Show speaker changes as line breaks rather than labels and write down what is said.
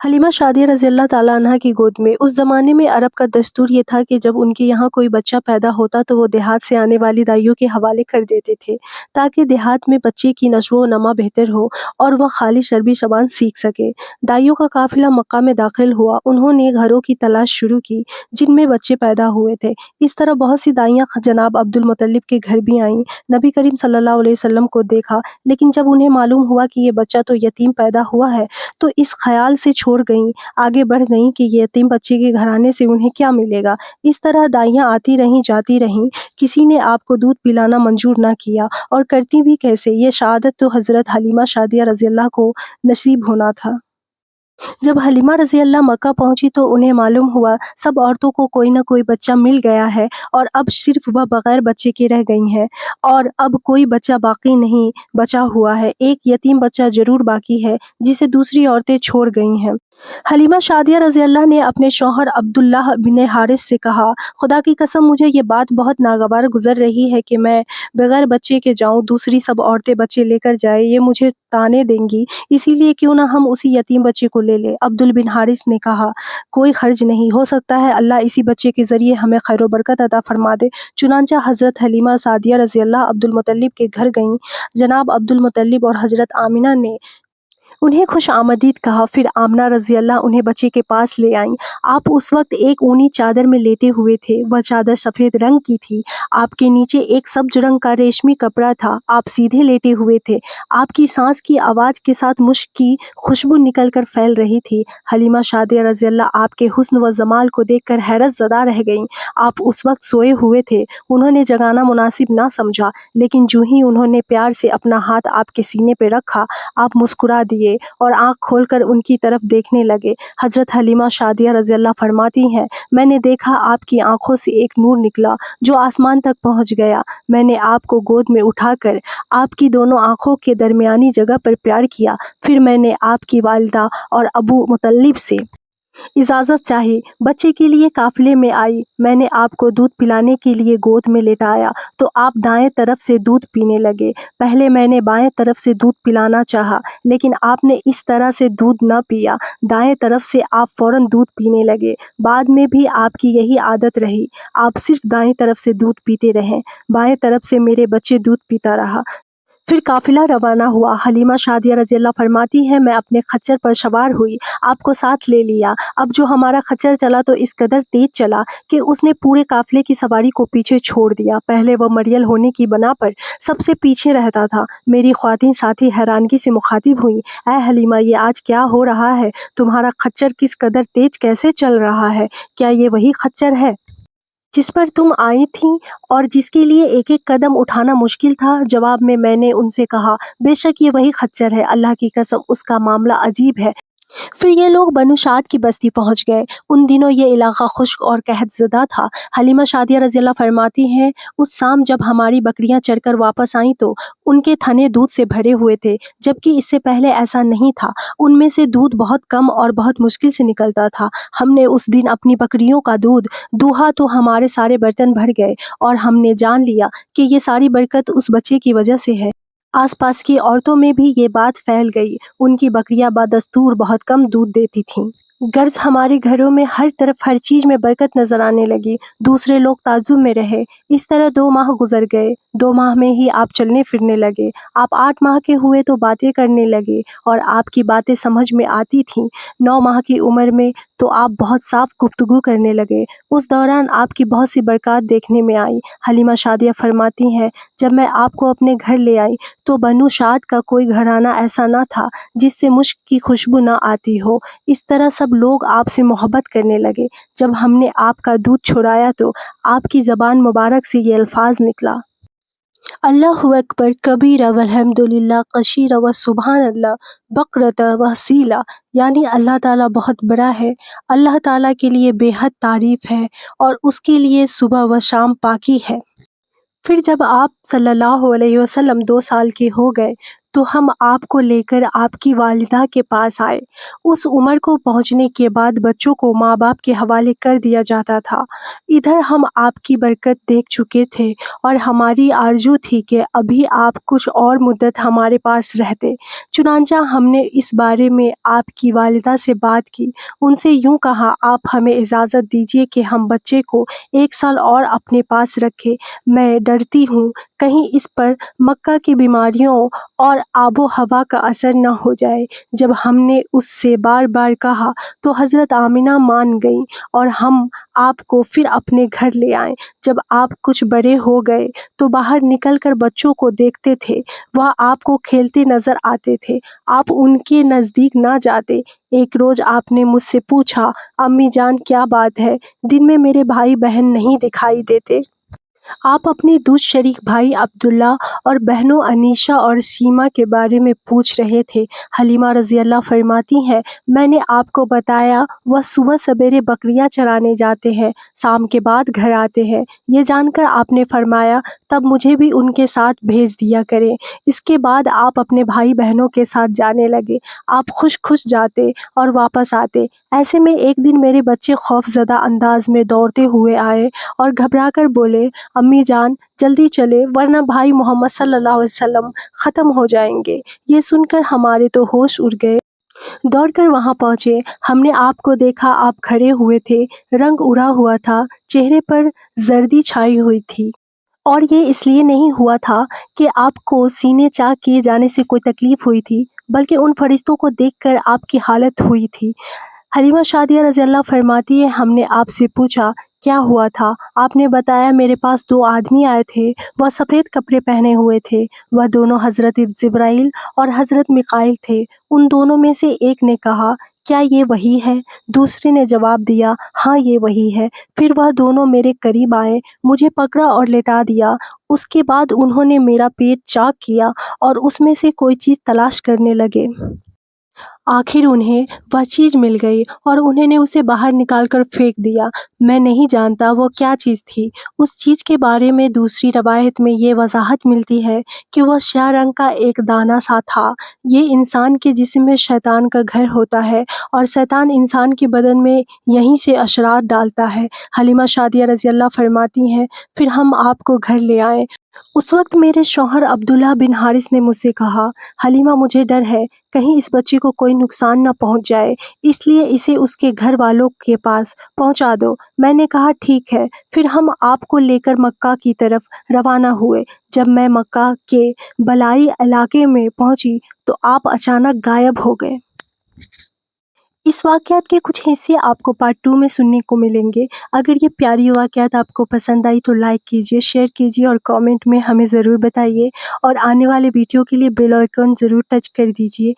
حلیمہ شادیہ رضی اللہ تعالیٰ عنہا کی گود میں اس زمانے میں عرب کا دستور یہ تھا کہ جب ان کے یہاں کوئی بچہ پیدا ہوتا تو وہ دیہات سے آنے والی دائیوں کے حوالے کر دیتے تھے تاکہ دیہات میں بچے کی نشو و نما بہتر ہو اور وہ خالص عربی زبان سیکھ سکے۔ دائیوں کا قافلہ مکہ میں داخل ہوا۔ انہوں نے گھروں کی تلاش شروع کی جن میں بچے پیدا ہوئے تھے۔ اس طرح بہت سی دائیاں جناب عبد المطلب کے گھر بھی آئیں، نبی کریم صلی اللہ علیہ وسلم کو دیکھا، لیکن جب انہیں معلوم ہوا کہ یہ بچہ تو یتیم پیدا ہوا ہے تو اس خیال سے چھوڑ گئیں، آگے بڑھ گئیں کہ یہ یتیم بچے کے گھرانے سے انہیں کیا ملے گا۔ اس طرح دائیاں آتی رہیں جاتی رہیں، کسی نے آپ کو دودھ پلانا منظور نہ کیا، اور کرتی بھی کیسے؟ یہ شہادت تو حضرت حلیمہ شادیہ رضی اللہ کو نصیب ہونا تھا۔ جب حلیمہ رضی اللہ مکہ پہنچی تو انہیں معلوم ہوا سب عورتوں کو کوئی نہ کوئی بچہ مل گیا ہے اور اب صرف وہ بغیر بچے کے رہ گئی ہیں، اور اب کوئی بچہ باقی نہیں بچا ہوا ہے۔ ایک یتیم بچہ ضرور باقی ہے جسے دوسری عورتیں چھوڑ گئی ہیں۔ حلیمہ شادیہ رضی اللہ نے اپنے شوہر عبداللہ بن حارث سے کہا، خدا کی قسم مجھے یہ بات بہت ناگوار گزر رہی ہے کہ میں بغیر بچے کے جاؤں، دوسری سب عورتیں بچے لے کر جائیں، یہ مجھے طعنے دیں گی، اسی لیے کیوں نہ ہم اسی یتیم بچے کو لے لیں۔ عبداللہ بن حارث نے کہا، کوئی حرج نہیں، ہو سکتا ہے اللہ اسی بچے کے ذریعے ہمیں خیر و برکت عطا فرما دے۔ چنانچہ حضرت حلیمہ سعدیہ رضی اللہ عبد المطلب کے گھر گئیں۔ جناب عبد المطلب اور حضرت آمنہ نے انہیں خوش آمدید کہا۔ پھر آمنہ رضی اللہ انہیں بچے کے پاس لے آئیں۔ آپ اس وقت ایک اونی چادر میں لیٹے ہوئے تھے، وہ چادر سفید رنگ کی تھی، آپ کے نیچے ایک سبز رنگ کا ریشمی کپڑا تھا، آپ سیدھے لیٹے ہوئے تھے، آپ کی سانس کی آواز کے ساتھ مشک کی خوشبو نکل کر پھیل رہی تھی۔ حلیمہ شادیہ رضی اللہ آپ کے حسن و جمال کو دیکھ کر حیرت زدہ رہ گئیں۔ آپ اس وقت سوئے ہوئے تھے، انہوں نے جگانا مناسب نہ سمجھا، لیکن جو ہی انہوں نے پیار سے اپنا ہاتھ آپ کے سینے پہ رکھا، آپ مسکرا دیے اور آنکھ کھول کر ان کی طرف دیکھنے لگے۔ حضرت حلیمہ شادیہ رضی اللہ فرماتی ہیں، میں نے دیکھا آپ کی آنکھوں سے ایک نور نکلا جو آسمان تک پہنچ گیا۔ میں نے آپ کو گود میں اٹھا کر آپ کی دونوں آنکھوں کے درمیانی جگہ پر پیار کیا، پھر میں نے آپ کی والدہ اور ابو مطلب سے اجازت چاہی، بچے کے لیے قافلے میں آئی، میں نے آپ کو دودھ پلانے کے لیے گود میں لٹایا تو آپ دائیں طرف سے دودھ پینے لگے۔ پہلے میں نے بائیں طرف سے دودھ پلانا چاہا، لیکن آپ نے اس طرح سے دودھ نہ پیا، دائیں طرف سے آپ فوراً دودھ پینے لگے۔ بعد میں بھی آپ کی یہی عادت رہی، آپ صرف دائیں طرف سے دودھ پیتے رہے، بائیں طرف سے میرے بچے دودھ پیتا رہا۔ پھر قافلہ روانہ ہوا۔ حلیمہ شادیہ رضی اللہ فرماتی ہے، میں اپنے خچر پر سوار ہوئی، آپ کو ساتھ لے لیا۔ اب جو ہمارا خچر چلا تو اس قدر تیز چلا کہ اس نے پورے قافلے کی سواری کو پیچھے چھوڑ دیا۔ پہلے وہ مریل ہونے کی بنا پر سب سے پیچھے رہتا تھا۔ میری خواتین ساتھی حیرانگی سے مخاطب ہوئیں، اے حلیمہ، یہ آج کیا ہو رہا ہے؟ تمہارا خچر کس قدر تیز کیسے چل رہا ہے؟ کیا یہ وہی خچر ہے جس پر تم آئی تھیں اور جس کے لیے ایک ایک قدم اٹھانا مشکل تھا؟ جواب میں نے ان سے کہا، بے شک یہ وہی خچر ہے، اللہ کی قسم اس کا معاملہ عجیب ہے۔ پھر یہ لوگ بنو سعد کی بستی پہنچ گئے۔ ان دنوں یہ علاقہ خشک اور قحط زدہ تھا۔ حلیمہ شادیہ رضی اللہ فرماتی ہیں، اس شام جب ہماری بکریاں چر کر واپس آئیں تو ان کے تھنے دودھ سے بھرے ہوئے تھے، جبکہ اس سے پہلے ایسا نہیں تھا، ان میں سے دودھ بہت کم اور بہت مشکل سے نکلتا تھا۔ ہم نے اس دن اپنی بکریوں کا دودھ دوہا تو ہمارے سارے برتن بھر گئے، اور ہم نے جان لیا کہ یہ ساری برکت اس بچے کی وجہ سے ہے۔ آس پاس کی عورتوں میں بھی یہ بات پھیل گئی، ان کی بکریاں بدستور بہت کم دودھ دیتی تھیں۔ غرض ہمارے گھروں میں ہر طرف ہر چیز میں برکت نظر آنے لگی۔ دوسرے لوگ تعجب میں رہے۔ اس طرح 2 ماہ گزر گئے۔ 2 ماہ میں ہی آپ چلنے پھرنے لگے۔ آپ 8 ماہ کے ہوئے تو باتیں کرنے لگے اور آپ کی باتیں سمجھ میں آتی تھیں۔ 9 ماہ کی عمر میں تو آپ بہت صاف گفتگو کرنے لگے۔ اس دوران آپ کی بہت سی برکات دیکھنے میں آئی۔ حلیمہ شادیہ فرماتی ہیں، جب میں آپ کو اپنے گھر لے آئی تو بنو سعد کا کوئی گھرانہ ایسا نہ تھا جس سے مشک کی خوشبو نہ آتی ہو۔ اس طرح سب لوگ آپ سے محبت کرنے لگے۔ جب ہم نے آپ کا دودھ چھڑایا تو آپ کی زبان مبارک سے یہ الفاظ نکلا، اللہ اکبر کبیرہ والحمدللہ کثیرہ وسبحان اللہ بکرۃ وحصیلہ، یعنی اللہ تعالیٰ بہت بڑا ہے، اللہ تعالیٰ کے لیے بے حد تعریف ہے اور اس کے لیے صبح و شام پاکی ہے۔ پھر جب آپ صلی اللہ علیہ وسلم 2 سال کے ہو گئے تو ہم آپ کو لے کر آپ کی والدہ کے پاس آئے۔ اس عمر کو پہنچنے کے بعد بچوں کو ماں باپ کے حوالے کر دیا جاتا تھا۔ ادھر ہم آپ کی برکت دیکھ چکے تھے اور ہماری آرزو تھی کہ ابھی آپ کچھ اور مدت ہمارے پاس رہتے۔ چنانچہ ہم نے اس بارے میں آپ کی والدہ سے بات کی۔ ان سے یوں کہا، آپ ہمیں اجازت دیجیے کہ ہم بچے کو 1 سال اور اپنے پاس رکھیں۔ میں ڈرتی ہوں کہیں اس پر مکہ کی بیماریوں اور آب و ہوا کا اثر نہ ہو جائے۔ جب ہم نے اس سے بار بار کہا تو حضرت آمنہ مان گئیں اور ہم آپ کو پھر اپنے گھر لے آئے۔ جب آپ کچھ بڑے ہو گئے تو باہر نکل کر بچوں کو دیکھتے تھے، وہ آپ کو کھیلتے نظر آتے تھے، آپ ان کے نزدیک نہ جاتے۔ ایک روز آپ نے مجھ سے پوچھا، امی جان کیا بات ہے، دن میں میرے بھائی بہن نہیں دکھائی دیتے؟ آپ اپنے دودھ شریک بھائی عبداللہ اور بہنوں انیشہ اور سیما کے بارے میں پوچھ رہے تھے۔ حلیمہ رضی اللہ فرماتی ہیں، میں نے آپ کو بتایا وہ صبح سویرے بکریاں چرانے جاتے ہیں، شام کے بعد گھر آتے ہیں۔ یہ جان کر آپ نے فرمایا، تب مجھے بھی ان کے ساتھ بھیج دیا کریں۔ اس کے بعد آپ اپنے بھائی بہنوں کے ساتھ جانے لگے۔ آپ خوش جاتے اور واپس آتے۔ ایسے میں ایک دن میرے بچے خوف زدہ انداز میں دوڑتے ہوئے آئے اور گھبرا کر بولے، امی جان جلدی چلے ورنہ بھائی محمد صلی اللہ علیہ وسلم ختم ہو جائیں گے۔ یہ سن کر ہمارے تو ہوش اڑ گئے۔ دوڑ کر وہاں پہنچے، ہم نے آپ کو دیکھا، آپ کھڑے ہوئے تھے، رنگ اڑا ہوا تھا، چہرے پر زردی چھائی ہوئی تھی، اور یہ اس لیے نہیں ہوا تھا کہ آپ کو سینے چاک کیے جانے سے کوئی تکلیف ہوئی تھی، بلکہ ان فرشتوں کو دیکھ کر آپ کی حالت ہوئی تھی۔ حلیمہ شادیہ رضی اللہ فرماتی ہے، ہم نے آپ سے پوچھا کیا ہوا تھا؟ آپ نے بتایا، میرے پاس 2 آدمی آئے تھے، وہ سفید کپڑے پہنے ہوئے تھے، وہ دونوں حضرت جبرائیل اور حضرت میکائیل تھے۔ ان دونوں میں سے ایک نے کہا، کیا یہ وہی ہے؟ دوسرے نے جواب دیا، ہاں یہ وہی ہے۔ پھر وہ دونوں میرے قریب آئے، مجھے پکڑا اور لٹا دیا۔ اس کے بعد انہوں نے میرا پیٹ چاک کیا اور اس میں سے کوئی چیز تلاش کرنے لگے۔ آخر انہیں وہ چیز مل گئی اور انہوں نے اسے باہر نکال کر پھینک دیا۔ میں نہیں جانتا وہ کیا چیز تھی۔ اس چیز کے بارے میں دوسری روایت میں یہ وضاحت ملتی ہے کہ وہ سیاہ رنگ کا ایک دانہ سا تھا۔ یہ انسان کے جسم میں شیطان کا گھر ہوتا ہے اور شیطان انسان کے بدن میں یہیں سے اشرات ڈالتا ہے۔ حلیمہ شادیہ رضی اللہ فرماتی ہیں، پھر ہم آپ کو گھر لے آئے۔ اس وقت میرے شوہر عبداللہ بن حارث نے مجھ سے کہا، حلیمہ مجھے ڈر ہے کہیں اس بچے کو کوئی نقصان نہ پہنچ جائے، اس لیے اسے اس کے گھر والوں کے پاس پہنچا دو۔ میں نے کہا ٹھیک ہے۔ پھر ہم آپ کو لے کر مکہ کی طرف روانہ ہوئے۔ جب میں مکہ کے بالائی علاقے میں پہنچی تو آپ اچانک غائب ہو گئے۔ اس واقعات کے کچھ حصے آپ کو پارٹ 2 میں سننے کو ملیں گے۔ اگر یہ پیاری واقعات آپ کو پسند آئی تو لائک کیجیے، شیئر کیجیے اور کامنٹ میں ہمیں ضرور بتائیے، اور آنے والے ویڈیو کے لیے بیل آئیکن ضرور ٹچ کر دیجیے۔